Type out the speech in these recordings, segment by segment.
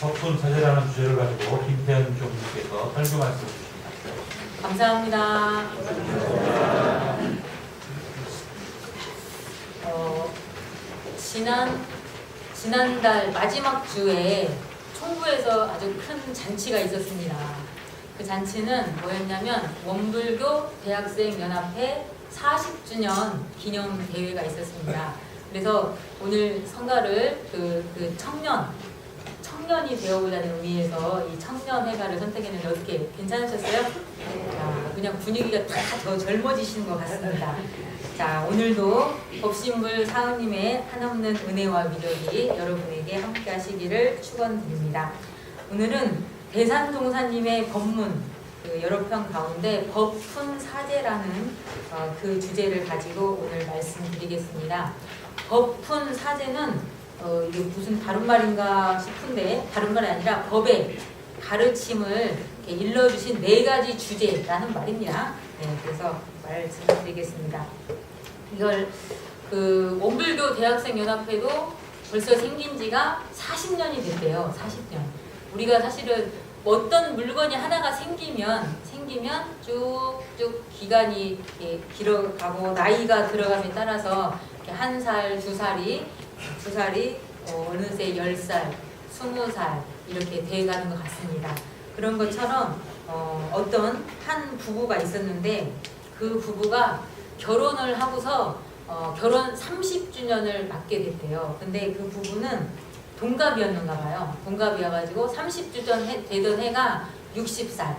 법분 사제라는 주제를 가지고 김태현 교수님께서 설교 말씀 주십니다. 감사합니다. 지난달 마지막 주에 총부에서 아주 큰 잔치가 있었습니다. 그 잔치는 뭐였냐면 원불교 대학생연합회 40주년 기념 대회가 있었습니다. 그래서 오늘 성가를 그 청년이 되어보자는 의미에서 이 청년회가를 선택했는데 어떻게 괜찮으셨어요? 자, 그냥 분위기가 다 더 젊어지시는 것 같습니다. 자, 오늘도 법신불 사은님의 한없는 은혜와 위력이 여러분에게 함께 하시기를 축원드립니다. 오늘은 대산동사님의 법문 여러 편 가운데 법훈사제라는 그 주제를 가지고 오늘 말씀드리겠습니다. 법훈사제는 이게 무슨 다른 말인가 싶은데 다른 말이 아니라 법의 가르침을 일러주신 4가지 주제라는 말입니다. 네, 그래서 말씀드리겠습니다. 이걸 그 원불교 대학생연합회도 벌써 생긴 지가 40년이 됐대요. 40년. 우리가 사실은 어떤 물건이 하나가 생기면 쭉쭉 기간이 길어가고 나이가 들어감에 따라서 1살, 2살이 어느새 10살, 20살 이렇게 돼가는 것 같습니다. 그런 것처럼 어떤 한 부부가 있었는데 그 부부가 결혼을 하고서 결혼 30주년을 맞게 됐대요. 근데 그 부부는 동갑이었는가 봐요. 동갑이어가지고 30주년 되던 해가 60살,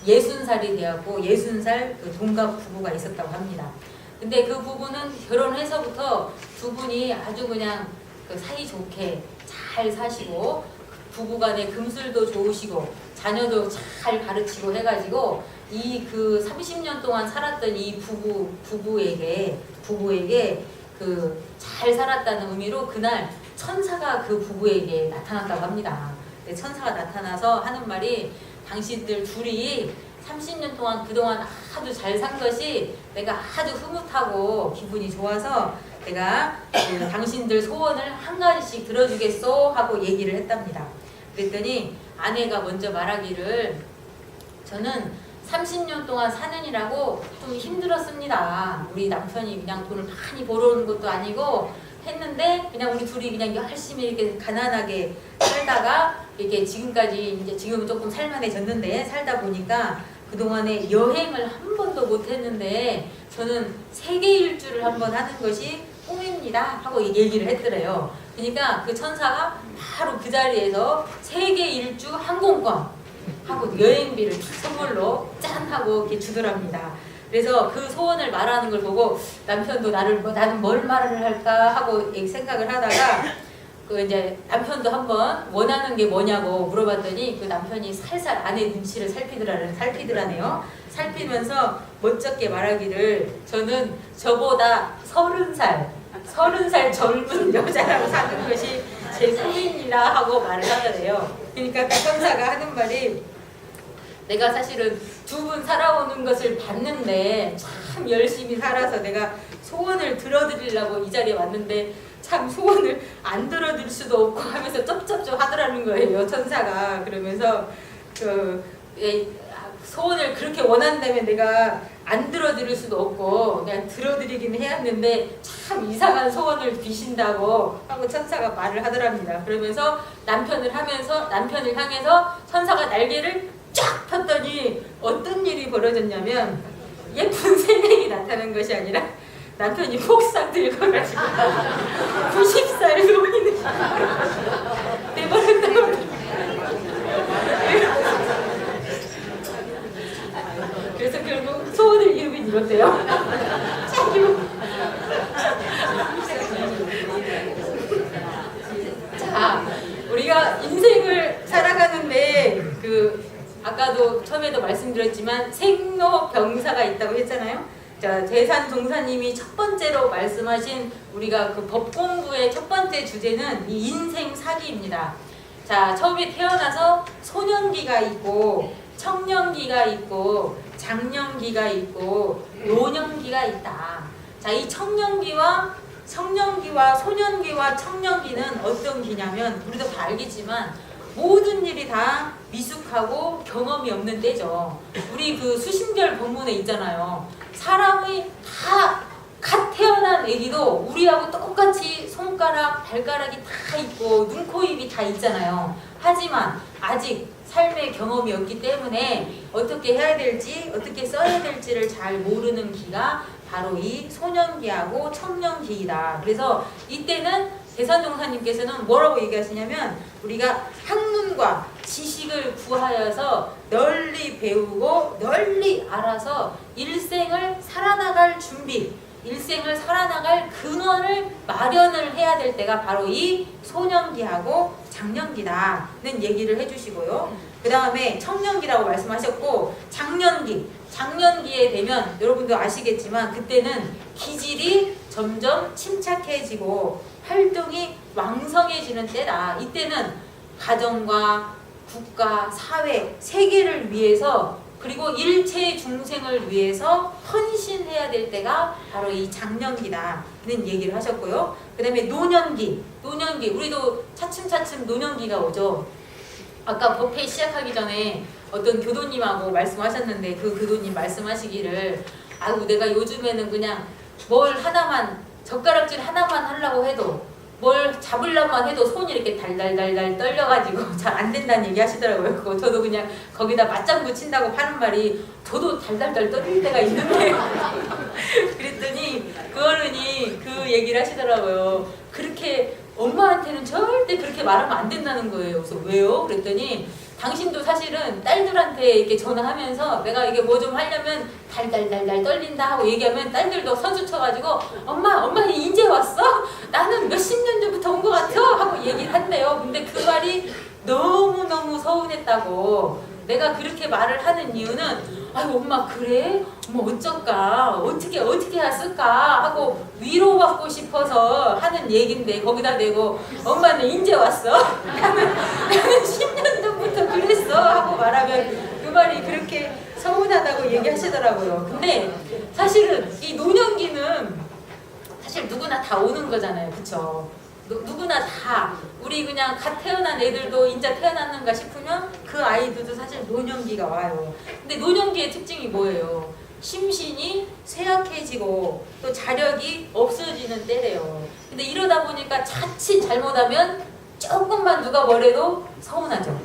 60살이 되었고 60살 그 동갑 부부가 있었다고 합니다. 근데 그 부부는 결혼해서부터 두 분이 아주 그냥 그 사이좋게 잘 사시고 부부간에 금슬도 좋으시고 자녀도 잘 가르치고 해가지고 이 그 30년 동안 살았던 이 부부에게 그 잘 살았다는 의미로 그날 천사가 그 부부에게 나타났다고 합니다. 근데 천사가 나타나서 하는 말이 당신들 둘이 30년 동안 그동안 아주 잘 산 것이 내가 아주 흐뭇하고 기분이 좋아서 내가 당신들 소원을 한 가지씩 들어주겠소 하고 얘기를 했답니다. 그랬더니 아내가 먼저 말하기를 저는 30년 동안 사느니라고 좀 힘들었습니다. 우리 남편이 그냥 돈을 많이 벌어오는 것도 아니고 했는데 그냥 우리 둘이 그냥 열심히 이렇게 가난하게 살다가 이렇게 지금까지 이제 지금은 조금 살만해졌는데 살다 보니까 그동안에 여행을 한 번도 못 했는데 저는 세계 일주를 한번 하는 것이 꿈입니다 하고 얘기를 했더래요. 그러니까 그 천사가 바로 그 자리에서 세계 일주 항공권 하고 여행비를 선물로 짠 하고 이렇게 주더랍니다. 그래서 그 소원을 말하는 걸 보고 남편도 나는 뭘 말을 할까 하고 생각을 하다가 그 이제 남편도 한번 원하는 게 뭐냐고 물어봤더니 그 남편이 살살 아내 눈치를 살피더라네요. 살피면서 멋쩍게 말하기를 저는 저보다 30살 젊은 여자랑 사는 것이 제 꿈입니다 하고 말을 하더래요. 그러니까 그 천사가 하는 말이 내가 사실은 두 분 살아오는 것을 봤는데 참 열심히 살아서 내가 소원을 들어드리려고 이 자리에 왔는데 참 소원을 안 들어드릴 수도 없고 하면서 쩝쩝쩝 하더라는 거예요. 천사가. 그러면서 소원을 그렇게 원한다면 내가 안 들어드릴 수도 없고 그냥 들어드리긴 해야 하는데 참 이상한 소원을 비신다고 하고 천사가 말을 하더랍니다. 그러면서 남편을 향해서 천사가 날개를 쫙 폈더니 어떤 일이 벌어졌냐면 예쁜 새내기 나타난 것이 아니라 남편이 폭삭 들고가지고 90살 노인을 내버렸다고. 그래서 결국 소원을 이루긴 이뤘대요. 자, 우리가 인생을 살아가는데 아까도 처음에도 말씀드렸지만 생로병사가 있다고 했잖아요. 자, 대산동사님이 첫 번째로 말씀하신 우리가 그 법 공부의 첫 번째 주제는 이 인생 사기입니다. 자, 처음에 태어나서 소년기가 있고 청년기가 있고 장년기가 있고 노년기가 있다. 자, 이 청년기와 소년기와 청년기는 어떤 기냐면 우리도 다 알겠지만 모든 일이 다 미숙하고 경험이 없는 때죠. 우리 그 수신별 본문에 있잖아요. 사람이 다 갓 태어난 애기도 우리하고 똑같이 손가락, 발가락이 다 있고 눈, 코, 입이 다 있잖아요. 하지만 아직 삶의 경험이 없기 때문에 어떻게 해야 될지, 어떻게 써야 될지를 잘 모르는 기가 바로 이 소년기하고 청년기이다. 그래서 이때는 대산종사님께서는 뭐라고 얘기하시냐면 우리가 학문과 지식을 구하여서 널리 배우고 널리 알아서 일생을 살아나갈 준비, 일생을 살아나갈 근원을 마련을 해야 될 때가 바로 이 소년기하고 장년기다는 얘기를 해주시고요. 그 다음에 청년기라고 말씀하셨고 장년기에 되면 여러분도 아시겠지만 그때는 기질이 점점 침착해지고 활동이 왕성해지는 때다. 이때는 가정과 국가, 사회, 세계를 위해서 그리고 일체 중생을 위해서 헌신해야 될 때가 바로 이 장년기다는 얘기를 하셨고요. 그 다음에 노년기 우리도 차츰차츰 노년기가 오죠. 아까 법회 시작하기 전에 어떤 교도님하고 말씀하셨는데 그 교도님 말씀하시기를 아이고 내가 요즘에는 그냥 뭘 하나만 젓가락질 하나만 하려고 해도 뭘 잡으려면 해도 손이 이렇게 달달달달 떨려가지고 잘 안 된다는 얘기 하시더라고요. 그거 저도 그냥 거기다 맞장구 친다고 하는 말이 저도 달달달 떨릴 때가 있는데 그랬더니 그 어른이 그 얘기를 하시더라고요. 그렇게 엄마한테는 절대 그렇게 말하면 안 된다는 거예요. 그래서 왜요? 그랬더니 당신도 사실은 딸들한테 이렇게 전화하면서 내가 이게 뭐 좀 하려면 달달달달 떨린다 하고 얘기하면 딸들도 선수 쳐가지고 엄마 이제 왔어? 나는 몇십 년 전부터 온 것 같아? 하고 얘기를 한대요. 근데 그 말이 너무너무 서운했다고. 내가 그렇게 말을 하는 이유는 아유 엄마 그래? 뭐 어쩔까? 어떻게 했을까? 하고 위로받고 싶어서 하는 얘긴데 거기다 대고 엄마는 이제 왔어? 나는 10년 전부터 그랬어 하고 말하면 그 말이 그렇게 서운하다고 얘기하시더라고요. 근데 사실은 이 노년기는 사실 누구나 다 오는 거잖아요. 그쵸? 누구나 다 우리 그냥 갓 태어난 애들도 이제 태어났는가 싶으면 그 아이들도 사실 노년기가 와요. 근데 노년기의 특징이 뭐예요? 심신이 쇠약해지고 또 자력이 없어지는 때래요. 근데 이러다 보니까 자칫 잘못하면 조금만 누가 뭐래도 서운하죠.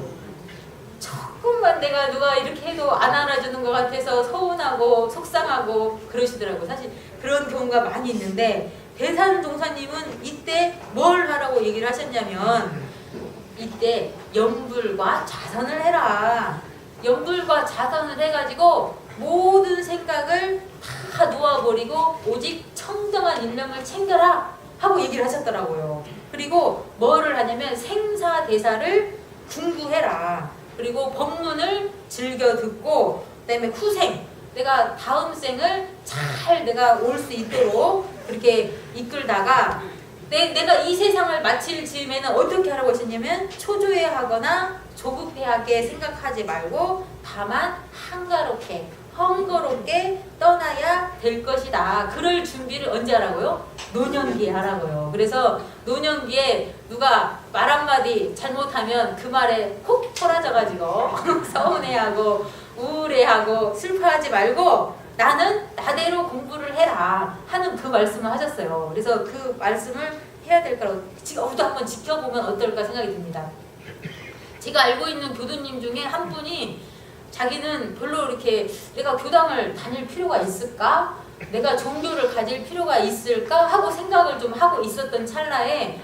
조금만 내가 누가 이렇게 해도 안 알아주는 것 같아서 서운하고 속상하고 그러시더라고요. 사실 그런 경우가 많이 있는데 대산종사님은 이때 뭘 하라고 얘기를 하셨냐면 이때 염불과 자선을 해라. 염불과 자선을 해가지고 모든 생각을 다 놓아버리고 오직 청정한 일념을 챙겨라 하고 얘기를 하셨더라고요. 그리고 뭐를 하냐면 생사대사를 궁구해라. 그리고 법문을 즐겨 듣고 그다음에 후생 내가 다음 생을 잘 내가 올 수 있도록 그렇게 이끌다가 내가 이 세상을 마칠 즈음에는 어떻게 하라고 하셨냐면 초조해하거나 조급해하게 생각하지 말고 다만 한가롭게 헝거롭게 떠나야 될 것이다. 그럴 준비를 언제 하라고요? 노년기에 하라고요. 그래서 노년기에 누가 말 한마디 잘못하면 그 말에 콕 토라져가지고 서운해하고 우울해하고 슬퍼하지 말고 나는 나대로 공부를 해라 하는 그 말씀을 하셨어요. 그래서 그 말씀을 해야 될 거라고 우리도 한번 지켜보면 어떨까 생각이 듭니다. 제가 알고 있는 교도님 중에 한 분이 자기는 별로 이렇게 내가 교당을 다닐 필요가 있을까? 내가 종교를 가질 필요가 있을까? 하고 생각을 좀 하고 있었던 찰나에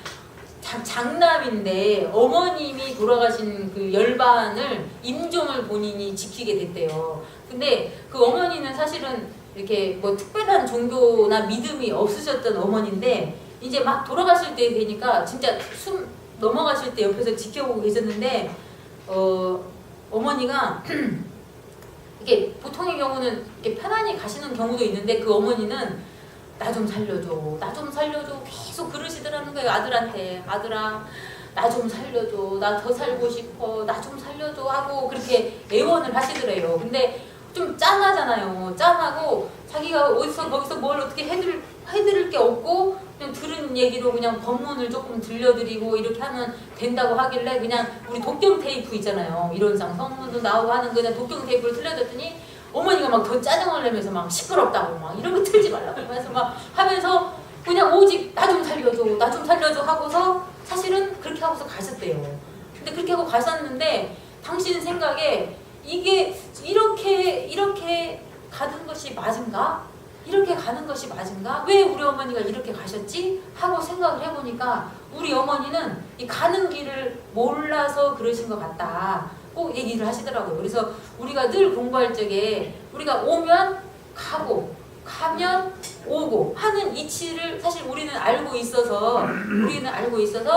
장남인데 어머님이 돌아가신 그 열반을 임종을 본인이 지키게 됐대요. 근데 그 어머니는 사실은 이렇게 뭐 특별한 종교나 믿음이 없으셨던 어머니인데 이제 막 돌아가실 때 되니까 진짜 숨 넘어가실 때 옆에서 지켜보고 계셨는데 어머니가 이게 보통의 경우는 이렇게 편안히 가시는 경우도 있는데 그 어머니는 나 좀 살려줘, 나 좀 살려줘 계속 그러시더라는 거예요. 아들한테 아들아 나 좀 살려줘, 나 더 살고 싶어, 나 좀 살려줘 하고 그렇게 애원을 하시더래요. 근데 좀 짠하잖아요. 짠하고 자기가 어디서 거기서 뭘 어떻게 해드릴 게 없고 그냥 들은 얘기로 그냥 법문을 조금 들려드리고 이렇게 하면 된다고 하길래 그냥 우리 독경 테이프 있잖아요. 이론상 성문도 나오고 하는 그냥 독경 테이프를 틀려줬더니 어머니가 막 더 짜증을 내면서 막 시끄럽다고 막 이런 거 틀지 말라고 하면서 막 하면서 그냥 오직 나 좀 살려줘 나 좀 살려줘 하고서 사실은 그렇게 하고서 가셨대요. 근데 그렇게 하고 가셨는데 당신 생각에 이게 이렇게 가는 것이 맞은가? 이렇게 가는 것이 맞은가? 왜 우리 어머니가 이렇게 가셨지? 하고 생각을 해보니까 우리 어머니는 이 가는 길을 몰라서 그러신 것 같다. 꼭 얘기를 하시더라고요. 그래서 우리가 늘 공부할 적에 우리가 오면 가고 가면 오고 하는 이치를 사실 우리는 알고 있어서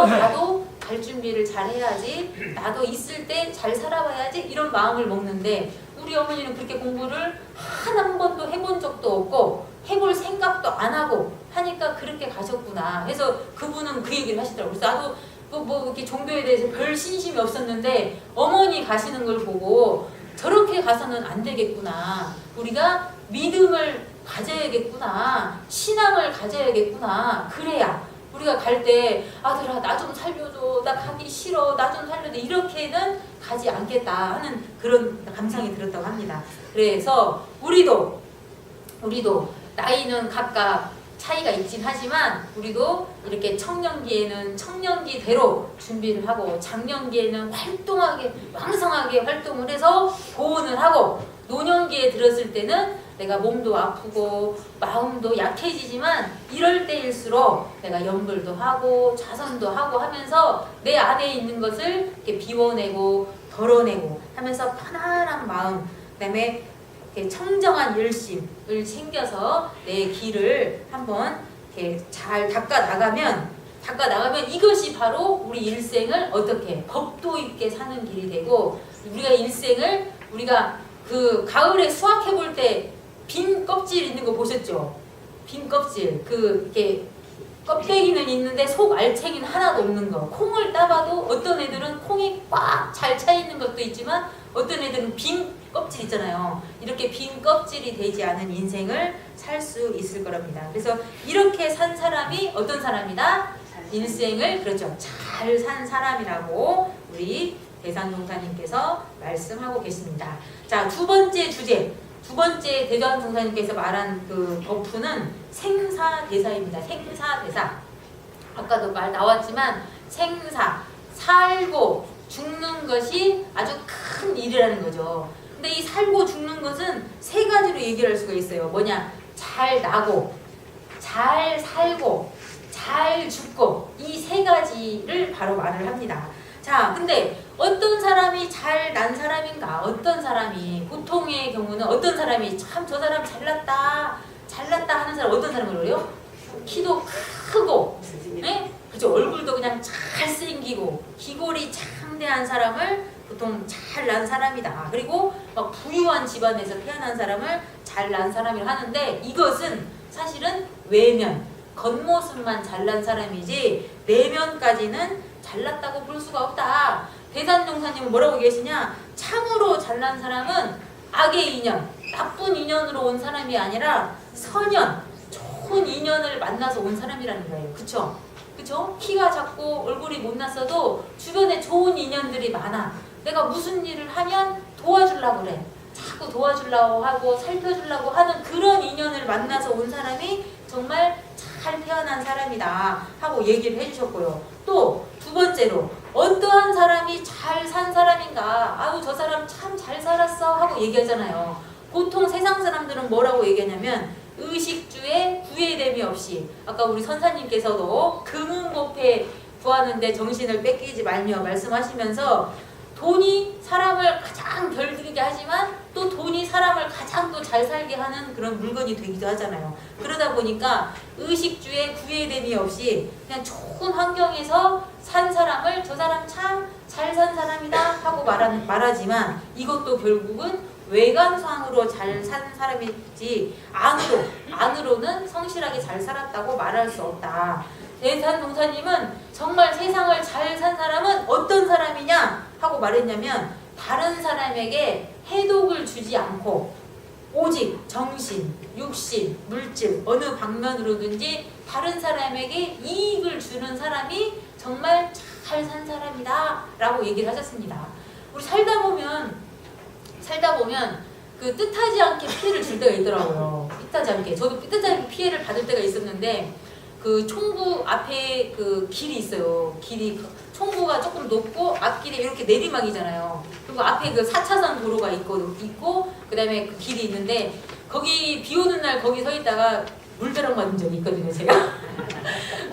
나도 갈 준비를 잘 해야지 나도 있을 때 잘 살아봐야지 이런 마음을 먹는데 우리 어머니는 그렇게 공부를 한 번도 해본 적도 없고 해볼 생각도 안 하고 하니까 그렇게 가셨구나. 그래서 그분은 그 얘기를 하시더라고요. 그래서 나도 뭐 이렇게 종교에 대해서 별 신심이 없었는데 어머니 가시는 걸 보고 저렇게 가서는 안 되겠구나. 우리가 믿음을 가져야겠구나. 신앙을 가져야겠구나. 그래야 우리가 갈 때 아들아 나 좀 살려줘. 나 가기 싫어. 나 좀 살려줘. 이렇게는 가지 않겠다 하는 그런 감상이 들었다고 합니다. 그래서 우리도 나이는 각각 차이가 있긴 하지만 우리도 이렇게 청년기에는 청년기대로 준비를 하고 장년기에는 왕성하게 활동을 해서 보온을 하고 노년기에 들었을 때는 내가 몸도 아프고 마음도 약해지지만 이럴 때일수록 내가 연불도 하고 자선도 하고 하면서 내 안에 있는 것을 이렇게 비워내고 덜어내고 하면서 편안한 마음 그다음에 청정한 열심을 챙겨서 내 길을 한번 이렇게 잘 닦아 나가면 이것이 바로 우리 일생을 어떻게 법도 있게 사는 길이 되고 우리가 일생을 우리가 그 가을에 수확해 볼 때 빈 껍질 있는 거 보셨죠? 빈 껍질 이렇게 껍데기는 있는데 속 알챙이는 하나도 없는 거. 콩을 따봐도 어떤 애들은 콩이 꽉 잘 차 있는 것도 있지만 어떤 애들은 빈 껍질 있잖아요. 이렇게 빈 껍질이 되지 않은 인생을 살 수 있을 거랍니다. 그래서 이렇게 산 사람이 어떤 사람이다? 일생을 그렇죠. 잘 산 사람이라고 우리 대산종사님께서 말씀하고 계십니다. 자, 두 번째 대산종사님께서 말한 그 버프는 생사대사입니다. 생사대사. 아까도 말 나왔지만 살고 죽는 것이 아주 큰 일이라는 거죠. 근데 이 살고 죽는 것은 세 가지로 얘기를 할 수가 있어요. 뭐냐? 잘 나고, 잘 살고, 잘 죽고 이 세 가지를 바로 말을 합니다. 자, 근데 어떤 사람이 잘 난 사람인가? 어떤 사람이 보통의 경우는 어떤 사람이 참 저 사람 잘났다 하는 사람 어떤 사람을 그래요? 키도 크고, 네? 그죠? 얼굴도 그냥 잘생기고 기골이 창대한 사람을 보통 잘 난 사람이다. 그리고 막 부유한 집안에서 태어난 사람을 잘 난 사람이라 하는데 이것은 사실은 외면, 겉모습만 잘난 사람이지 내면까지는 잘났다고 볼 수가 없다. 대산종사님은 뭐라고 계시냐? 참으로 잘난 사람은 악의 인연, 나쁜 인연으로 온 사람이 아니라 선연, 좋은 인연을 만나서 온 사람이라는 거예요. 그쵸? 그쵸? 키가 작고 얼굴이 못났어도 주변에 좋은 인연들이 많아. 내가 무슨 일을 하면 도와주려고 그래. 자꾸 도와주려고 하고 살펴주려고 하는 그런 인연을 만나서 온 사람이 정말 잘 태어난 사람이다 하고 얘기를 해주셨고요. 또 두 번째로 어떠한 사람이 잘 산 사람인가? 아우 저 사람 참 잘 살았어 하고 얘기하잖아요. 보통 세상 사람들은 뭐라고 얘기하냐면 의식주에 구애됨이 없이 아까 우리 선사님께서도 금은법회 구하는데 정신을 뺏기지 말며 말씀하시면서 돈이 사람을 가장 별들게 하지만 또 돈이 사람을 가장 또 잘 살게 하는 그런 물건이 되기도 하잖아요. 그러다 보니까 의식주에 구애됨이 없이 그냥 좋은 환경에서 산 사람을 저 사람 참 잘 산 사람이다 하고 말하지만 이것도 결국은 외관상으로 잘 산 사람이지 안으로는 성실하게 잘 살았다고 말할 수 없다. 대산종사님은 정말 세상을 잘 산 사람은 어떤 사람이냐 하고 말했냐면 다른 사람에게 해독을 주지 않고 오직 정신, 육신, 물질 어느 방면으로든지 다른 사람에게 이익을 주는 사람이 정말 잘 산 사람이다 라고 얘기를 하셨습니다. 우리 살다 보면 그 뜻하지 않게 피해를 줄 때가 있더라고요. 뜻하지 않게. 저도 뜻하지 않게 피해를 받을 때가 있었는데 그 총부 앞에 그 길이 있어요. 길이 총부가 조금 높고 앞길에 이렇게 내리막이잖아요. 그리고 앞에 그 4차선 도로가 있고 그다음에 그 길이 있는데 거기 비 오는 날 거기 서 있다가 물벼락 맞은 적이 있거든요, 제가.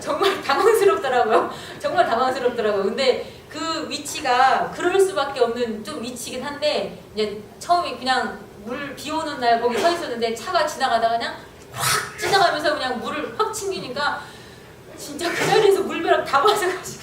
정말 당황스럽더라고요. 정말 당황스럽더라고요. 근데 그 위치가 그럴 수밖에 없는 좀 위치긴 한데 이제 처음에 그냥 비 오는 날 거기 서 있었는데 차가 지나가다가 그냥 확 지나가면서 그냥 물을 확 튕기니까 진짜 그 자리에서 물벼락 다 맞아가지고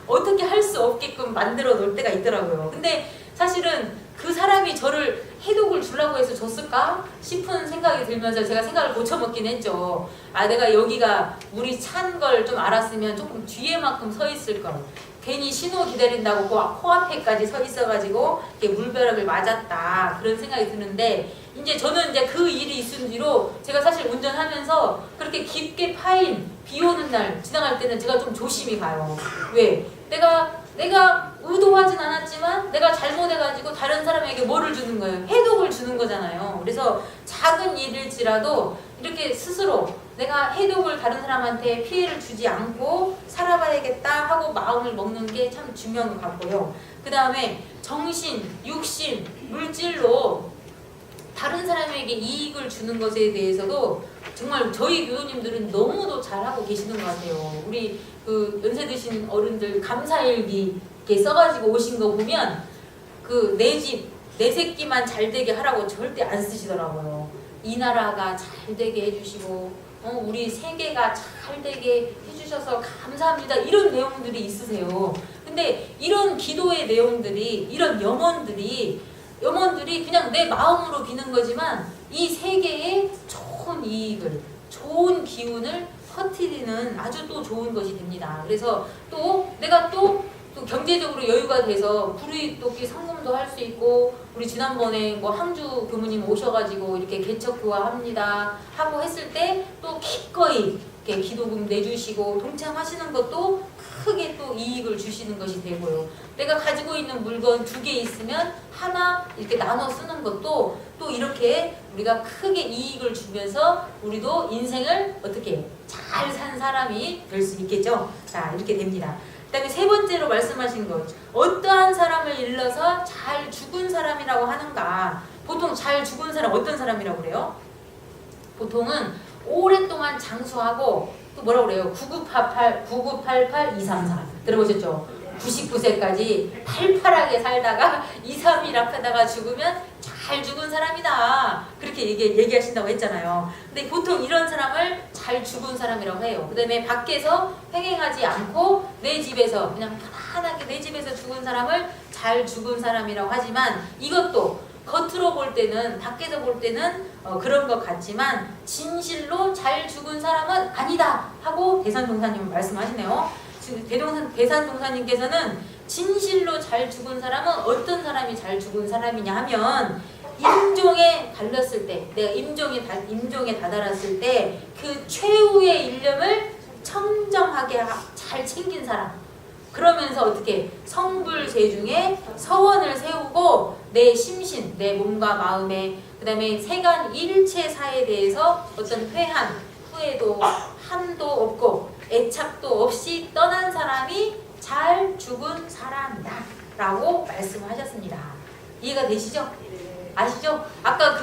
어떻게 할 수 없게끔 만들어 놓을 때가 있더라고요. 근데 사실은 그 사람이 저를 해독을 주려고 해서 줬을까 싶은 생각이 들면서 제가 생각을 고쳐먹긴 했죠. 아, 내가 여기가 물이 찬 걸 좀 알았으면 조금 뒤에만큼 서 있을 걸. 괜히 신호 기다린다고 코앞에까지 서 있어가지고 물벼락을 맞았다 그런 생각이 드는데 이제 저는 이제 그 일이 있은 뒤로 제가 사실 운전하면서 그렇게 깊게 파인 비 오는 날 지나갈 때는 제가 좀 조심히 가요. 왜? 내가 의도하진 않았지만 내가 잘못해가지고 다른 사람에게 뭐를 주는 거예요? 해독을 주는 거잖아요. 그래서 작은 일일지라도 이렇게 스스로 내가 해독을 다른 사람한테 피해를 주지 않고 살아봐야겠다 하고 마음을 먹는 게 참 중요한 것 같고요. 그 다음에 정신, 육신, 물질로 다른 사람에게 이익을 주는 것에 대해서도 정말 저희 교수님들은 너무도 잘하고 계시는 것 같아요. 우리 그 연세 드신 어른들 감사일기 이렇게 써가지고 오신 거 보면 그 내 집, 내 새끼만 잘 되게 하라고 절대 안 쓰시더라고요. 이 나라가 잘 되게 해주시고 우리 세계가 잘 되게 해주셔서 감사합니다. 이런 내용들이 있으세요. 근데 이런 기도의 내용들이 이런 염원들이 그냥 내 마음으로 비는 거지만 이 세계에 좋은 이익을 좋은 기운을 퍼뜨리는 아주 또 좋은 것이 됩니다. 그래서 또 내가 또 경제적으로 여유가 돼서 불이웃돕기 상금도 할 수 있고 우리 지난번에 뭐 항주 교무님 오셔가지고 이렇게 개척교화 합니다 하고 했을 때 또 기꺼이 이렇게 기도금 내주시고 동참하시는 것도 크게 또 이익을 주시는 것이 되고요. 내가 가지고 있는 물건 2개 있으면 하나 이렇게 나눠 쓰는 것도 또 이렇게 우리가 크게 이익을 주면서 우리도 인생을 어떻게 잘 산 사람이 될 수 있겠죠. 자, 이렇게 됩니다. 그 다음에 3번째로 말씀하신 것, 어떠한 사람을 일러서 잘 죽은 사람이라고 하는가. 보통 잘 죽은 사람 어떤 사람이라고 그래요? 보통은 오랫동안 장수하고 또 뭐라고 그래요? 9988, 234 들어보셨죠? 99세까지 팔팔하게 살다가 2, 3일 아프다가 죽으면 잘 죽은 사람이다. 그렇게 얘기하신다고 했잖아요. 근데 보통 이런 사람을 잘 죽은 사람이라고 해요. 그 다음에 밖에서 횡행하지 않고 내 집에서 그냥 편안하게 내 집에서 죽은 사람을 잘 죽은 사람이라고 하지만 이것도 겉으로 볼 때는 밖에서 볼 때는 그런 것 같지만 진실로 잘 죽은 사람은 아니다 하고 대산동사님은 말씀하시네요. 지금 대산동사님께서는 진실로 잘 죽은 사람은 어떤 사람이 잘 죽은 사람이냐 하면 임종에 달렸을 때 내가 임종에 다다랐을 때 그 최후의 일념을 청정하게 잘 챙긴 사람 그러면서 어떻게 성불재중에 서원을 세우고 내 심신, 내 몸과 마음에 그 다음에 세간 일체사에 대해서 어떤 회한, 후회도 한도 없고 애착도 없이 떠난 사람이 잘 죽은 사람이다 라고 말씀하셨습니다. 이해가 되시죠? 아시죠? 아까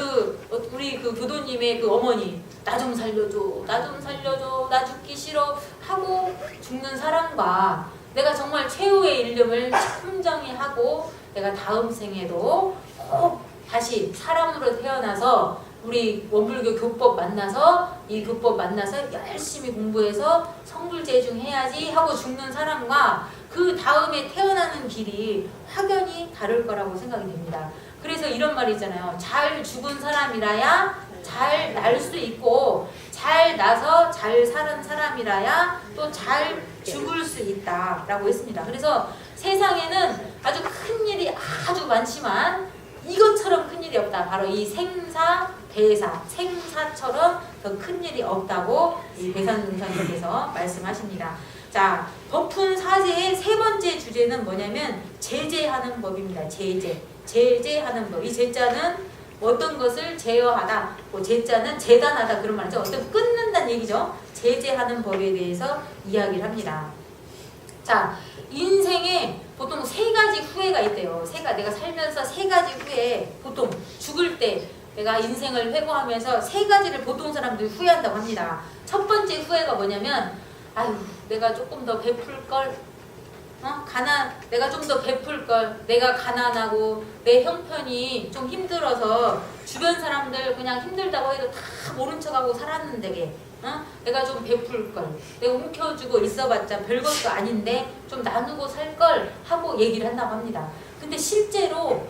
우리 교도님의 어머니 나 좀 살려줘, 나 좀 살려줘, 나 죽기 싫어 하고 죽는 사람과 내가 정말 최후의 일념을 청정히 하고 내가 다음 생에도 꼭 다시 사람으로 태어나서 우리 원불교 교법 만나서 이 교법 만나서 열심히 공부해서 성불재중 해야지 하고 죽는 사람과 그 다음에 태어나는 길이 확연히 다를 거라고 생각이 됩니다. 그래서 이런 말이 있잖아요. 잘 죽은 사람이라야 잘 날 수 있고 잘 나서 잘 사는 사람이라야 또 잘 죽을 수 있다 라고 했습니다. 그래서 세상에는 아주 큰 일이 아주 많지만 이것처럼 큰 일이 일이 없다. 바로 이 생사, 대사, 생사처럼 더 큰 일이 없다고 이 괴산동사님께서 말씀하십니다. 자, 법훈 4세의 세 번째 주제는 뭐냐면 제재하는 법입니다. 제재하는 법. 이 제자는 어떤 것을 제어하다, 뭐 제자는 재단하다 그런 말이죠. 어떤 끊는다는 얘기죠. 제재하는 법에 대해서 이야기를 합니다. 자, 인생에 보통 세 가지 후회가 있대요. 내가 살면서 세 가지 후회, 보통 죽을 때 내가 인생을 회고하면서 세 가지를 보통 사람들이 후회한다고 합니다. 첫 번째 후회가 뭐냐면, 아유, 내가 조금 더 베풀걸, 내가 좀 더 베풀걸, 내가 가난하고 내 형편이 좀 힘들어서 주변 사람들 그냥 힘들다고 해도 다 모른 척하고 살았는데, 내가 좀 베풀걸, 내가 움켜쥐고 있어봤자 별것도 아닌데 좀 나누고 살걸 하고 얘기를 한다고 합니다. 근데 실제로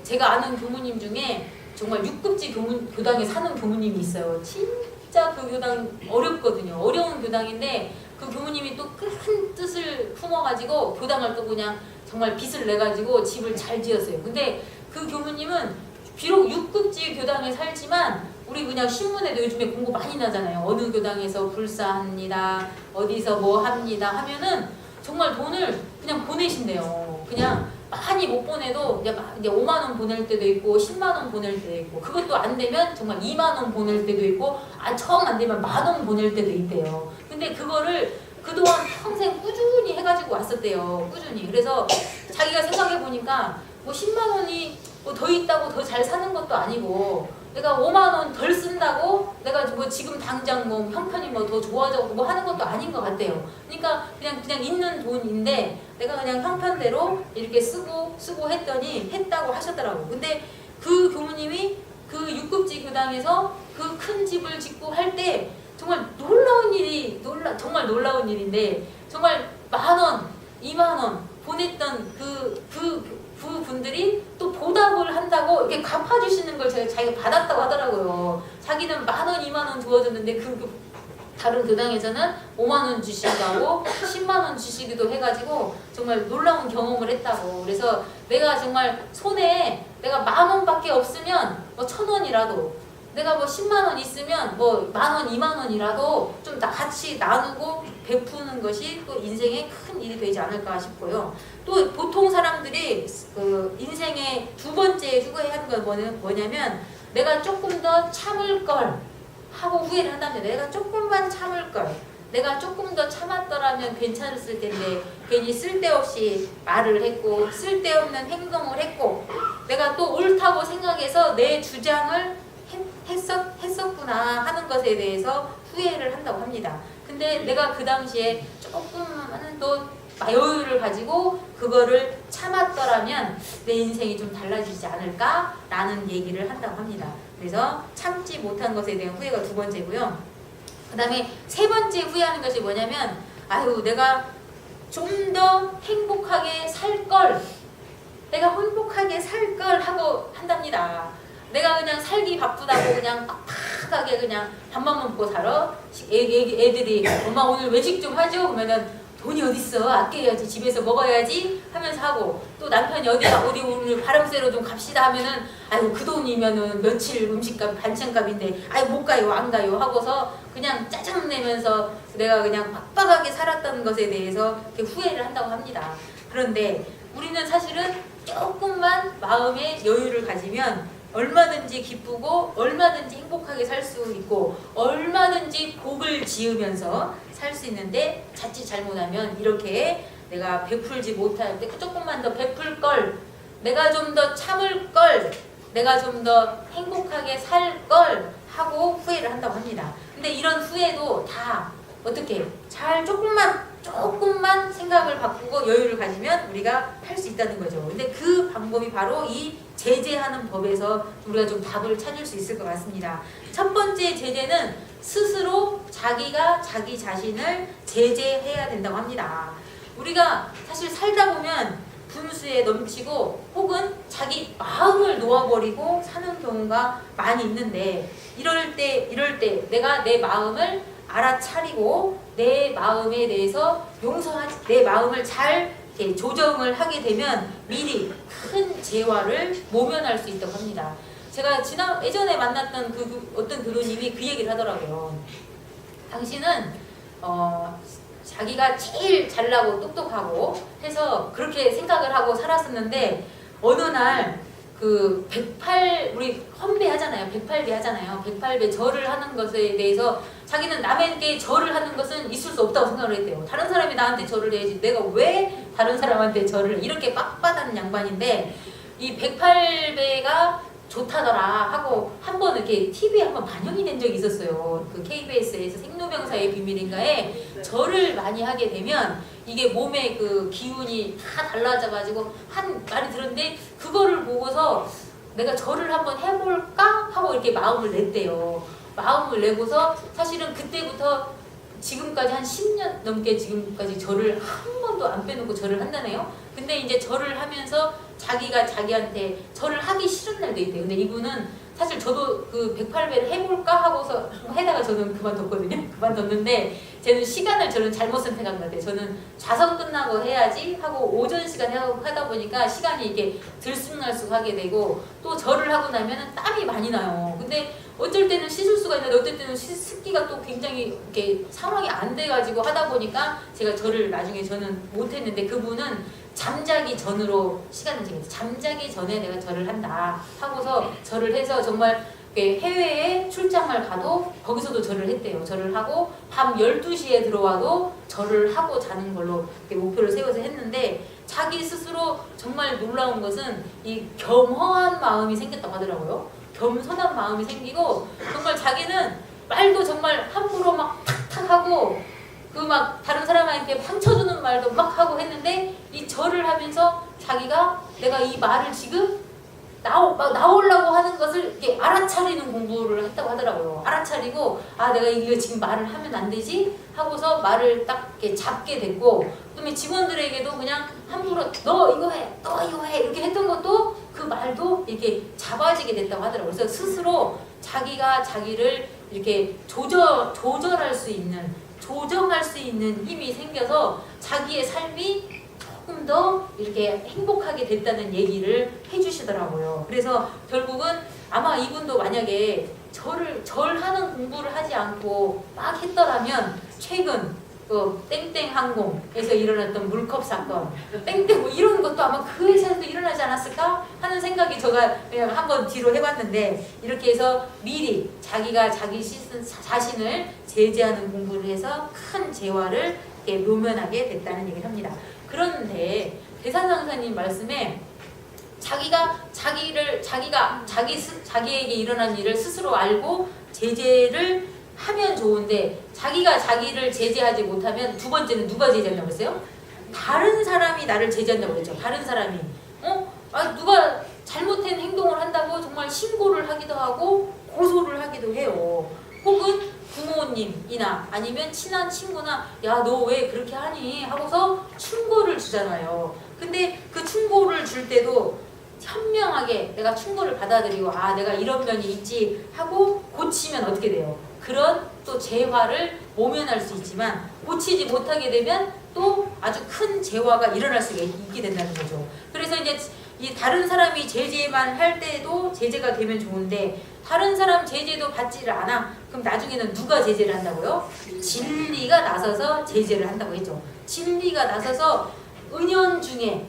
제가 아는 교무님 중에 정말 6급지 교당에 사는 교무님이 있어요. 진짜 그 교당 어렵거든요. 어려운 교당인데 그 교무님이 또 큰 뜻을 품어가지고 교당을 또 그냥 정말 빚을 내가지고 집을 잘 지었어요. 근데 그 교무님은 비록 6급지 교당에 살지만 우리 그냥 신문에도 요즘에 공고 많이 나잖아요. 어느 교당에서 불사합니다. 어디서 뭐 합니다. 하면은 정말 돈을 그냥 보내신대요. 그냥 많이 못 보내도 이제 5만 원 보낼 때도 있고 10만 원 보낼 때도 있고 그것도 안 되면 정말 2만 원 보낼 때도 있고 정 안 되면 10,000원 보낼 때도 있대요. 근데 그거를 그동안 평생 꾸준히 해가지고 왔었대요. 꾸준히. 그래서 자기가 생각해 보니까 뭐 10만 원이 뭐 더 있다고 더 잘 사는 것도 아니고 내가 5만 원 덜 쓴다고 내가 뭐 지금 당장 뭐 형편이 뭐 더 좋아지고 뭐 하는 것도 아닌 것 같아요. 그러니까 그냥 있는 돈인데 내가 그냥 형편대로 이렇게 쓰고 했더니 했다고 하셨더라고. 근데 그 교무님이 그 6급지 교당에서 그 큰 집을 짓고 할 때 정말 정말 놀라운 일인데 정말 10,000원, 20,000원 보냈던 그 분들이 또 보답을 한다고 이렇게 갚아주시는 걸 자기가 받았다고 하더라고요. 자기는 10,000원, 20,000원 주어졌는데 다른 교당에서는 5만 원 주시기도 10만 원 주시기도 해가지고 정말 놀라운 경험을 했다고. 그래서 내가 정말 손에 내가 10,000원밖에 없으면 뭐 1,000원이라도 내가 뭐 10만 원 있으면 뭐 10,000원, 2만 원이라도 좀 같이 나누고 베푸는 것이 또 인생에 큰 일이 되지 않을까 싶고요. 또 보통 사람들이 그 인생의 두 번째 후회하는 건 뭐냐면 내가 조금 더 참을 걸 하고 후회를 한답니다. 내가 조금만 참을 걸. 내가 조금 더 참았더라면 괜찮았을 텐데 괜히 쓸데없이 말을 했고 쓸데없는 행동을 했고 내가 또 옳다고 생각해서 내 주장을 했었구나 하는 것에 대해서 후회를 한다고 합니다. 근데 내가 그 당시에 조금은 또 여유를 가지고 그거를 참았더라면 내 인생이 좀 달라지지 않을까라는 얘기를 한다고 합니다. 그래서 참지 못한 것에 대한 후회가 두 번째고요. 그 다음에 세 번째 후회하는 것이 뭐냐면 아유 내가 좀 더 행복하게 살 걸 하고 한답니다. 내가 그냥 살기 바쁘다고 그냥 빡빡하게 그냥 밥만 먹고 살아. 애들이 엄마 오늘 외식 좀 하죠? 그러면은 돈이 어딨어? 아껴야지. 집에서 먹어야지 하면서 하고 또 남편이 어디 오늘 바람 쐬러 좀 갑시다 하면은 아유 그 돈이면은 며칠 음식값 반찬값인데 아유 못 가요 안 가요 하고서 그냥 짜증 내면서 내가 그냥 빡빡하게 살았던 것에 대해서 이렇게 후회를 한다고 합니다. 그런데 우리는 사실은 조금만 마음의 여유를 가지면 얼마든지 기쁘고 얼마든지 행복하게 살 수 있고 얼마든지 복을 지으면서 살 수 있는데 자칫 잘못하면 이렇게 내가 베풀지 못할 때 조금만 더 베풀 걸, 내가 좀 더 참을 걸, 내가 좀 더 행복하게 살 걸 하고 후회를 한다고 합니다. 근데 이런 후회도 다 어떻게 잘 조금만 생각을 바꾸고 여유를 가지면 우리가 할 수 있다는 거죠. 근데 그 방법이 바로 이 제재하는 법에서 우리가 좀 답을 찾을 수 있을 것 같습니다. 첫 번째 제재는 스스로 자기가 자기 자신을 제재해야 된다고 합니다. 우리가 사실 살다 보면 분수에 넘치고 혹은 자기 마음을 놓아버리고 사는 경우가 많이 있는데 이럴 때 내가 내 마음을 알아차리고 내 마음에 대해서 내 마음을 잘 이렇게 조정을 하게 되면 미리 큰 재화를 모면할 수 있다고 합니다. 제가 예전에 만났던 어떤 교도님이 그 얘기를 하더라고요. 당신은 자기가 제일 잘나고 똑똑하고 해서 그렇게 생각을 하고 살았었는데 어느 날 우리 헌배 하잖아요. 108배 하잖아요. 108배 절을 하는 것에 대해서 자기는 남에게 절을 하는 것은 있을 수 없다고 생각을 했대요. 다른 사람이 나한테 절을 해야지 내가 왜 다른 사람한테 절을 이렇게 빡빡하는 양반인데 이 108배가 좋다더라 하고 한번 이렇게 TV에 한번 반영이 된 적이 있었어요. 그 KBS에서 생로병사의 비밀인가에 절을 많이 하게 되면 이게 몸의 그 기운이 다 달라져가지고 한 말이 들었는데 그거를 보고서 내가 절을 한번 해볼까 하고 이렇게 마음을 냈대요. 마음을 내고서 사실은 그때부터 지금까지 한 10년 넘게 지금까지 절을 한 번도 안 빼놓고 절을 한다네요. 근데 이제 절을 하면서 자기가 자기한테 절을 하기 싫은 날도 있대요. 근데 이분은 사실 저도 그 108배를 해볼까 하고서 해다가 저는 그만뒀거든요. 그만뒀는데 저는 시간을 잘못 선택한 것 같아요. 저는 좌선 끝나고 해야지 하고 오전 시간 하다 보니까 시간이 이게 들쑥날쑥하게 되고 또 절을 하고 나면 땀이 많이 나요. 근데 어쩔 때는 씻을 수가 있는데 어떨 때는 습기가 또 굉장히 이렇게 상황이 안 돼가지고 하다 보니까 제가 절을 나중에 저는 못했는데 그분은 잠자기 전으로 시간을 정해서 잠자기 전에 내가 절을 한다 하고서 절을 해서 정말 해외에 출장을 가도 거기서도 절을 했대요. 절을 하고 밤 12시에 들어와도 절을 하고 자는 걸로 목표를 세워서 했는데 자기 스스로 정말 놀라운 것은 이 겸허한 마음이 생겼다고 하더라고요. 겸손한 마음이 생기고 정말 자기는 말도 정말 함부로 막 탁탁 하고 막 다른 사람한테 상처 주는 말도 막 하고 했는데 이 절을 하면서 자기가 내가 이 말을 지금 나오려고 하는 것을 이렇게 알아차리는 공부를 했다고 하더라고요. 알아차리고 내가 이거 지금 말을 하면 안 되지 하고서 말을 딱 이렇게 잡게 됐고 그다음에 직원들에게도 그냥 함부로 너 이거 해 이렇게 했던 것도 그 말도 이렇게 잡아지게 됐다고 하더라고요. 그래서 스스로 자기가 자기를 이렇게 조절할 수 있는 조정할 수 있는 힘이 생겨서 자기의 삶이 조금 더 이렇게 행복하게 됐다는 얘기를 해주시더라고요. 그래서 결국은 아마 이분도 만약에 절하는 공부를 하지 않고 막 했더라면 최근 땡땡 항공에서 일어났던 물컵 사건, 땡땡 뭐 이런 것도 아마 그 회사에서도 일어나지 않았을까 하는 생각이 제가 그냥 한번 뒤로 해봤는데 이렇게 해서 미리 자기가 자기 자신을 제재하는 공부를 해서 큰 재화를 이렇게 묘면하게 됐다는 얘기를 합니다. 그런데 대산상사님 말씀에 자기에게 일어난 일을 스스로 알고 제재를 하면 좋은데 자기가 자기를 제재하지 못하면 두 번째는 누가 제재한다고 했어요? 다른 사람이 나를 제재한다고 그랬죠. 다른 사람이 누가 잘못된 행동을 한다고 정말 신고를 하기도 하고 고소를 하기도 해요. 혹은 부모님이나 아니면 친한 친구나 야 너 왜 그렇게 하니 하고서 충고를 주잖아요. 근데 그 충고를 줄 때도 현명하게 내가 충고를 받아들이고 내가 이런 면이 있지 하고 고치면 어떻게 돼요? 그런 또 재화를 모면할 수 있지만 고치지 못하게 되면 또 아주 큰 재화가 일어날 수가 있게 된다는 거죠. 그래서 이제 이 다른 사람이 제재만 할 때도 제재가 되면 좋은데 다른 사람 제재도 받지를 않아. 그럼 나중에는 누가 제재를 한다고요? 진리가 나서서 제재를 한다고 했죠. 진리가 나서서 은연중에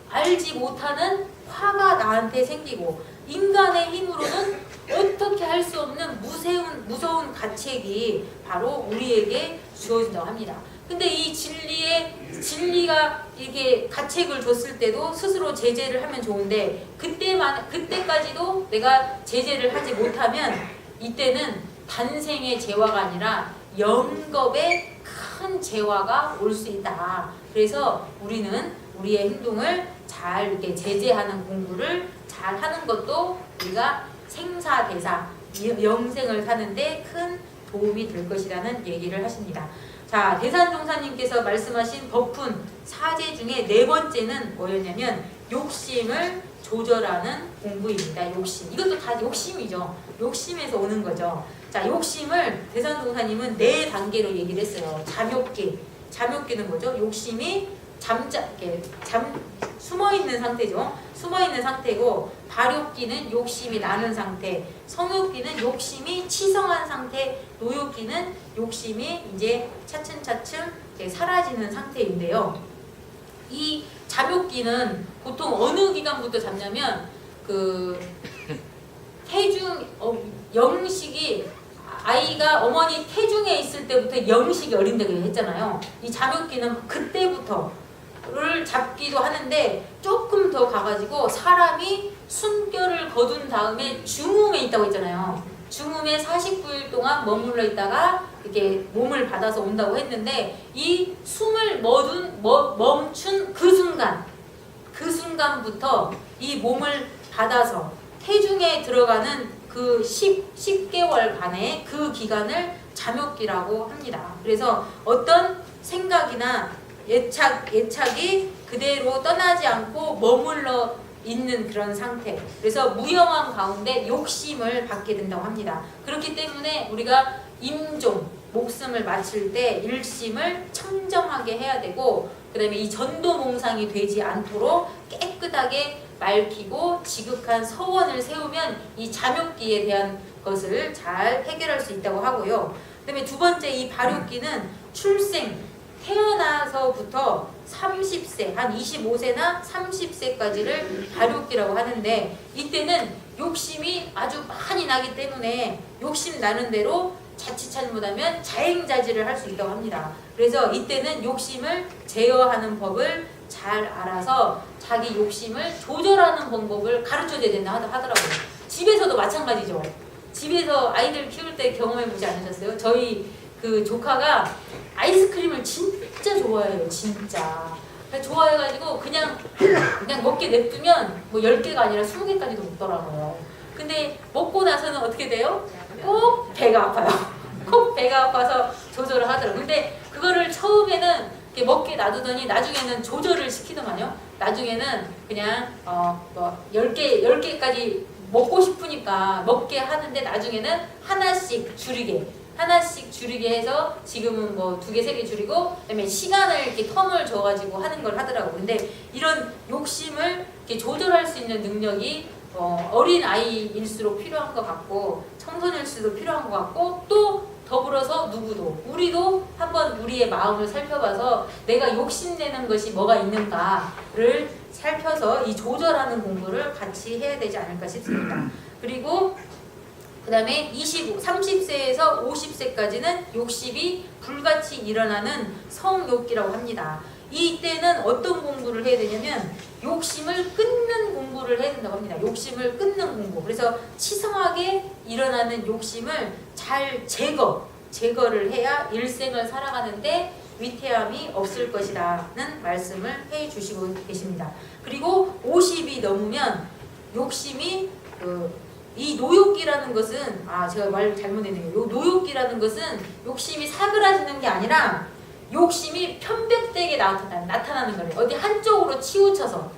알지 못하는 화가 나한테 생기고 인간의 힘으로는 어떻게 할 수 없는 무서운 가책이 바로 우리에게 주어진다고 합니다. 근데 이 진리가 이렇게 가책을 줬을 때도 스스로 제재를 하면 좋은데 그때까지도 내가 제재를 하지 못하면 이때는 단생의 재화가 아니라 영겁의 큰 재화가 올 수 있다. 그래서 우리는 우리의 행동을 잘 이렇게 제재하는 공부를 잘 하는 것도 우리가 생사대사, 영생을 사는데 큰 도움이 될 것이라는 얘기를 하십니다. 자, 대산종사님께서 말씀하신 법훈 사제 중에 네 번째는 뭐였냐면 욕심을 조절하는 공부입니다. 욕심. 이것도 다 욕심이죠. 욕심에서 오는 거죠. 자, 욕심을 대산종사님은 네 단계로 얘기를 했어요. 잠욕기, 잠욕기는 뭐죠? 욕심이 숨어있는 상태죠. 숨어있는 상태고, 발욕기는 욕심이 나는 상태, 성욕기는 욕심이 치성한 상태, 노욕기는 욕심이 이제 차츰차츰 이제 사라지는 상태인데요. 이 잠욕기는 보통 어느 기간부터 잡냐면 영식이 아이가 어머니 태중에 있을 때부터 영식이 어린다고 했잖아요. 이 잠욕기는 그때부터를 잡기도 하는데 조금 더 가가지고 사람이 숨결을 거둔 다음에 중음에 있다고 했잖아요. 중음에 49일 동안 머물러 있다가 이렇게 몸을 받아서 온다고 했는데 이 숨을 멈춘 그 순간부터 이 몸을 받아서 태중에 들어가는 그 10개월간의 그 기간을 잠욕기라고 합니다. 그래서 어떤 생각이나 예착이 그대로 떠나지 않고 머물러 있는 그런 상태. 그래서 무영한 가운데 욕심을 받게 된다고 합니다. 그렇기 때문에 우리가 임종, 목숨을 마칠 때 일심을 청정하게 해야 되고, 그 다음에 이 전도몽상이 되지 않도록 깨끗하게 맑히고 지극한 서원을 세우면 이 잠욕기에 대한 것을 잘 해결할 수 있다고 하고요. 그 다음에 두 번째, 이 발욕기는 태어나서부터 30세, 한 25세나 30세까지를 발욕기라고 하는데, 이때는 욕심이 아주 많이 나기 때문에 욕심 나는 대로 자칫 잘못하면 자행자지를 할 수 있다고 합니다. 그래서 이때는 욕심을 제어하는 법을 잘 알아서 자기 욕심을 조절하는 방법을 가르쳐줘야 된다 하더라고요. 집에서도 마찬가지죠. 집에서 아이들 키울 때 경험해보지 않으셨어요? 저희 그 조카가 아이스크림을 진짜 좋아해요. 진짜. 좋아해가지고 그냥 먹게 냅두면 뭐 10개가 아니라 20개까지도 먹더라고요. 근데 먹고 나서는 어떻게 돼요? 꼭 배가 아파요. 꼭 배가 아파서 조절을 하더라고요. 근데 그거를 처음에는 이렇게 먹게 놔두더니 나중에는 조절을 시키더만요. 나중에는 그냥 10개까지 먹고 싶으니까 먹게 하는데, 나중에는 하나씩 줄이게 해서 지금은 뭐 2개, 3개 줄이고, 그다음에 시간을 이렇게 텀을 줘가지고 하는 걸 하더라고요. 근데 이런 욕심을 이렇게 조절할 수 있는 능력이 어린 아이일수록 필요한 것 같고, 청소년일수록 필요한 것 같고, 또 더불어서 우리도 한번 우리의 마음을 살펴봐서 내가 욕심내는 것이 뭐가 있는가를 살펴서 이 조절하는 공부를 같이 해야 되지 않을까 싶습니다. 그리고 그 다음에 30세에서 50세까지는 욕심이 불같이 일어나는 성욕기라고 합니다. 이때는 어떤 공부를 해야 되냐면 욕심을 끊는 공부를 해야 된다고 합니다. 욕심을 끊는 공부. 그래서 치성하게 일어나는 욕심을 잘 제거를 해야 일생을 살아가는데 위태함이 없을 것이라는 말씀을 해주시고 계십니다. 그리고 50이 넘으면 욕심이 이 노욕기라는 것은, 제가 말 잘못했네요. 요 노욕기라는 것은 욕심이 사그라지는 게 아니라 욕심이 편백되게 나타나는 거예요. 어디 한쪽으로 치우쳐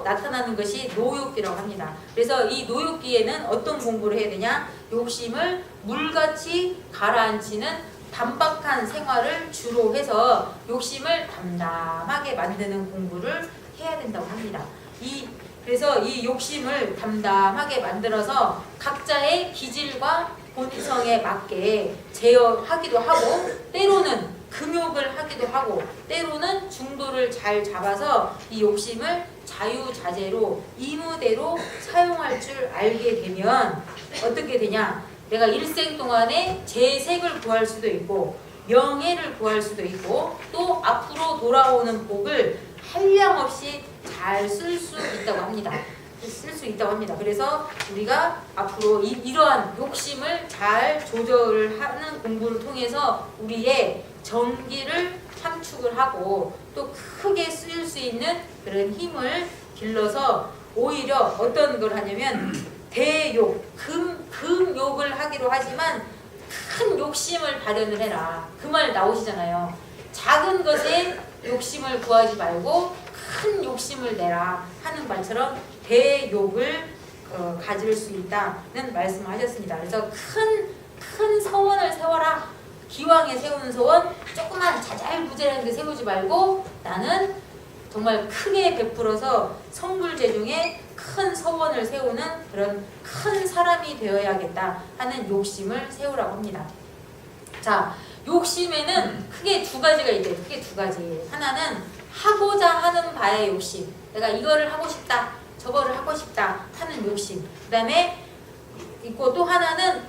나타나는 것이 노욕기라고 합니다. 그래서 이 노욕기에는 어떤 공부를 해야 되냐? 욕심을 물같이 가라앉히는 담박한 생활을 주로 해서 욕심을 담담하게 만드는 공부를 해야 된다고 합니다. 그래서 이 욕심을 담담하게 만들어서 각자의 기질과 본성에 맞게 제어하기도 하고, 때로는 금욕을 하기도 하고, 때로는 중도를 잘 잡아서 이 욕심을 자유자재로 이무대로 사용할 줄 알게 되면 어떻게 되냐? 내가 일생 동안에 재색을 구할 수도 있고, 명예를 구할 수도 있고, 또 앞으로 돌아오는 복을 한량없이 잘 쓸 수 있다고 합니다. 그래서 우리가 앞으로 이러한 욕심을 잘 조절을 하는 공부를 통해서 우리의 정기를 함축을 하고, 또 크게 쓸 수 있는 그런 힘을 길러서 오히려 어떤 걸 하냐면 대욕, 금욕을 하기로 하지만 큰 욕심을 발현을 해라. 그 말 나오시잖아요. 작은 것에 욕심을 구하지 말고 큰 욕심을 내라 하는 말처럼 대욕을 가질 수 있다는 말씀을 하셨습니다. 그래서 큰 서원을 세워라. 기왕에 세우는 소원 조그만 자잘부잘하게 세우지 말고 나는 정말 크게 베풀어서 성불재중에 큰 서원을 세우는 그런 큰 사람이 되어야겠다 하는 욕심을 세우라고 합니다. 자, 욕심에는 크게 두 가지가 있대요. 크게 두 가지. 하나는 하고자 하는 바의 욕심. 내가 이거를 하고 싶다, 저거를 하고 싶다 하는 욕심. 그 다음에 있고 또 하나는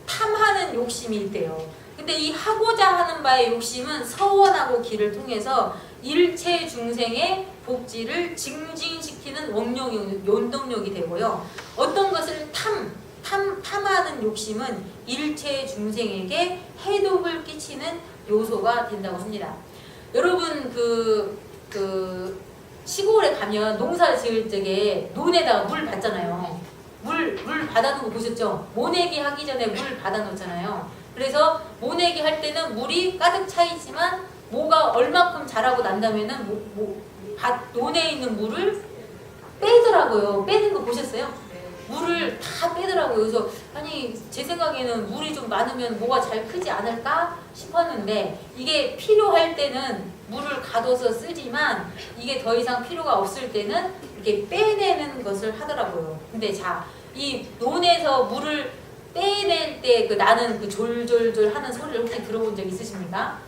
탐하는 욕심이 있대요. 근데 이 하고자 하는 바의 욕심은 서원하고 기를 통해서 일체 중생의 복지를 증진시키는 원동력이 되고요. 어떤 것을 탐하는 욕심은 일체 중생에게 해독을 끼치는 요소가 된다고 합니다. 여러분 그 시골에 가면 농사 지을 적에 논에다가 물 받잖아요. 물 받아놓은 거 보셨죠? 모내기 하기 전에 물 받아놓잖아요. 그래서 모내기 할 때는 물이 가득 차 있지만 모가 얼마큼 자라고 난다면은 논에 있는 물을 빼더라고요. 빼는 거 보셨어요? 물을 다 빼더라고요. 그래서 아니 제 생각에는 물이 좀 많으면 모가 잘 크지 않을까 싶었는데 이게 필요할 때는 물을 가둬서 쓰지만 이게 더 이상 필요가 없을 때는 이렇게 빼내는 것을 하더라고요. 근데 자, 이 논에서 물을 빼낼 때 그 나는 그 졸졸졸 하는 소리를 혹시 들어본 적 있으십니까?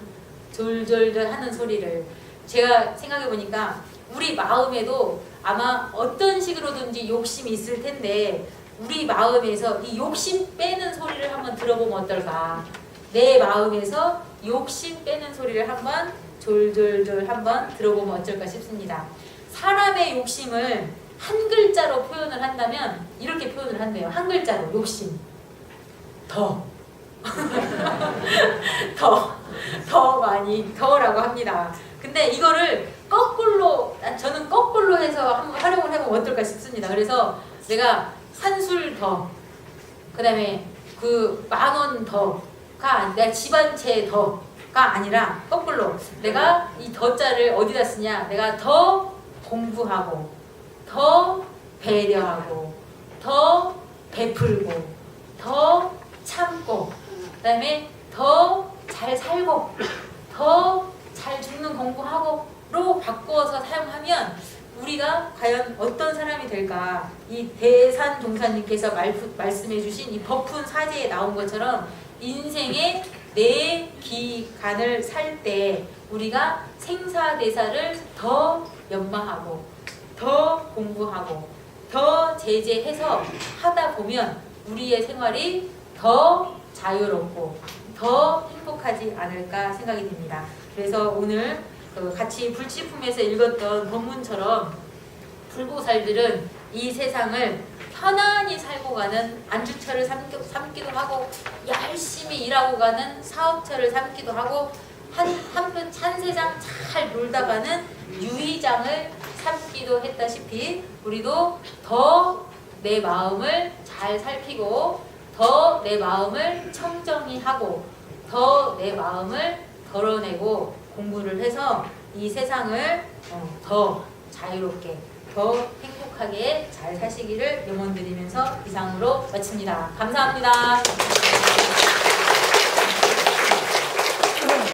졸졸졸 하는 소리를 제가 생각해 보니까 우리 마음에도 아마 어떤 식으로든지 욕심이 있을 텐데 우리 마음에서 이 욕심 빼는 소리를 한번 들어보면 어떨까? 내 마음에서 욕심 빼는 소리를 한번 졸졸졸 한번 들어보면 어떨까 싶습니다. 사람의 욕심을 한 글자로 표현을 한다면 이렇게 표현을 한대요. 한 글자로 욕심. 더 많이 더라고 합니다. 근데 이거를 거꾸로 저는 거꾸로 해서 한번 활용을 해보면 어떨까 싶습니다. 그래서 내가 한술 더, 그 다음에 그 10,000원 더가 내가 집 한 채 더가 아니라 거꾸로 내가 이 더자를 어디다 쓰냐? 내가 더 공부하고 더 배려하고 더 베풀고 더 참고 그 다음에 더 잘 살고 더 잘 죽는 공부하고로 바꾸어서 사용하면 우리가 과연 어떤 사람이 될까? 이 대산종사님께서 말씀해 주신 이 법훈 사제에 나온 것처럼 인생의 내 기간을 살 때 우리가 생사대사를 더 연마하고 더 공부하고 더 제재해서 하다 보면 우리의 생활이 더 자유롭고 더 행복하지 않을까 생각이 듭니다. 그래서 오늘 같이 불치품에서 읽었던 본문처럼 불보살들은 이 세상을 편안히 살고 가는 안주처를 삼기도 하고 열심히 일하고 가는 사업처를 삼기도 하고 한편 찬세장 잘 놀다 가는 유의장을 삼기도 했다시피 우리도 더 내 마음을 잘 살피고 더 내 마음을 청정히 하고 더 내 마음을 덜어내고 공부를 해서 이 세상을 더 자유롭게 더 행복하게 잘 사시기를 염원드리면서 이상으로 마칩니다. 감사합니다.